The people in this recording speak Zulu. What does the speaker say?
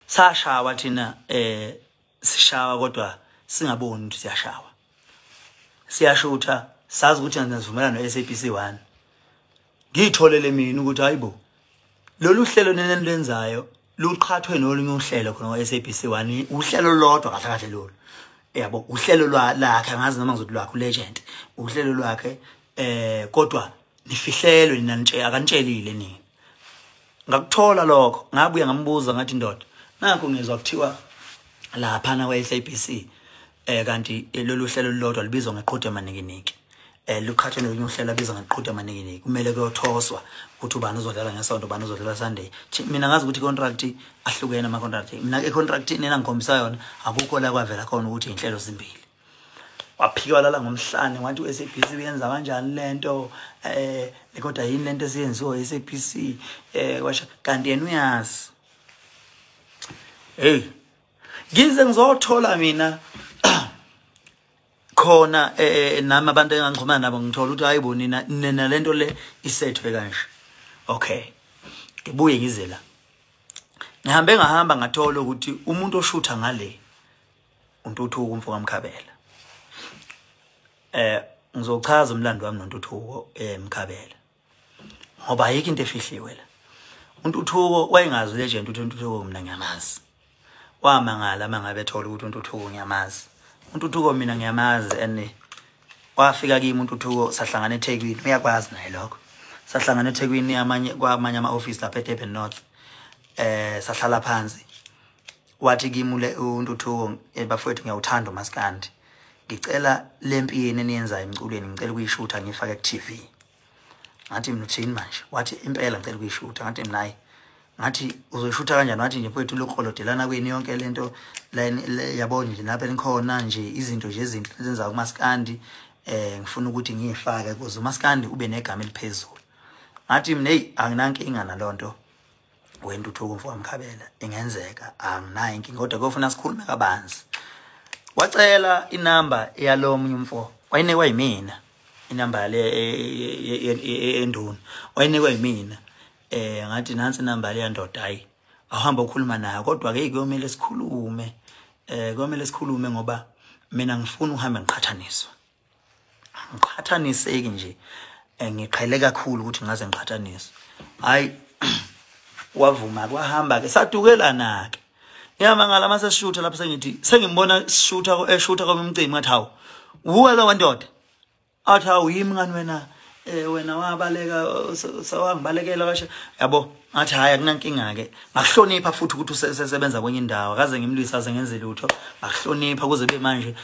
sashawa thina sishawa kodwa singaboni ukuthi siyashawa siyashutha sazi ukuthi ngizivumelana no-SABC1 ngitholele mina ukuthi hayibo lolu hlelo nenenlenzayo luqhathwe nolunye uhlelo khona kwa-SABC1 uhlelo lodwa kahle kahle lolu yabo uhlelo lakhe angazi noma ngizothi lwakho Legend uhlelo lwakhe kodwa nifihlelwe nina akanitshelile nini ngakuthola lokho ngabuya ngambuza ngathi ndoda nakho ngizwa kuthiwa lapha na kwa-SABC kanti lolu hlelo lodwa libizwa ngeqhude maninginiki luqhathwe nolunye uhlelo abizwa ngeqhude maninginiki kumele kuyothoswa ukuthi ubani uzodlala ngesonto ubani uzodlala Sunday mina ngazi ukuthi contract ahlukene ama contract mina contract nina ngikhombisa yona akukho la kwavela khona ukuthi inhlelo zimbili waphika lala ngomhlane wathi uSABC uyenza kanjani lento kodwa yini lento esiyenziwa uSABC kwasha kanti yena uyazi hey ngize ngizothola mina khona nami abantu engangixhumana nabo ngithola ukuthi hayibo nina lento le isethwe kanje okay ngibuye ngize la ngahamba ngathola ukuthi umuntu oshutha ngale uNtuthuko uMfungamaKhabela ngizochaza umlando wami noNtuthuko Mkhabela ngoba ayikho into efihliwe la uNtuthuko wayengazi Legend ukuthi uNtuthuko mina ngiyamazi wamangala mangabe ethola ukuthi uNtuthuko ngiyamazi uNtuthuko mina ngiyamazi and wafika kimi uNtuthuko sahlangana eThekwini uyakwazi naye lokho sahlangana eThekwini kwamanye ama office lapha eDurban North sahlala phansi wathi kimi uNtuthuko bafowethu ngiyawuthanda uMaskandi ngicela lempiyeni eniyenzayo emculweni ngicela ukuyishutha ngifake ku-TV ngathi mina uthini manje wathi impela ngicela ukuyishutha ngathi mina hayi ngathi uzoyishutha kanjani wathi nje mfowethu lokholodelana kweni yonke lento yabona nje lapha nikhona nje izinto nje ezinhle ezenza uMaskandi ngifuna ukuthi ngiyifake ukuze uMaskandi ube negama eliphezulu ngathi mina hey anginankinga nalonto weNtuthuko MfungamaKhabela ingenzeka anginayo inkinga kodwa kufuna sikhulume kabanzi wacela inamba yalomunye umfo wayenekwa yimina inamba le enduna wayenekwa yimina ngathi nansi inamba le yandoda hayi ahamba ukukhuluma nayo kodwa ke kuyomela sikhulume kuyomela sikhulume ngoba mina ngifuna uhambe ngiqhathaniswa ngiqhathaniseke nje ngiqhele kakhulu ukuthi ngaze ngiqhathaniswe hayi wavuma kwahamba ke sadukelana ke ngiyamangala mase sishutha lapho sengithi sengimbona shutha kwamcimi ngathi hawu uwela wandoda athi hawu yimi ngani wena wabaleka sawangibalekela kashe yabo ngathi hayi akunankinga ke ngakuhlonipha futhi ukuthi usebenza kwenye indawo akaze ngimlwisa aze ngenze lutho ngakuhlonipha kuze be manje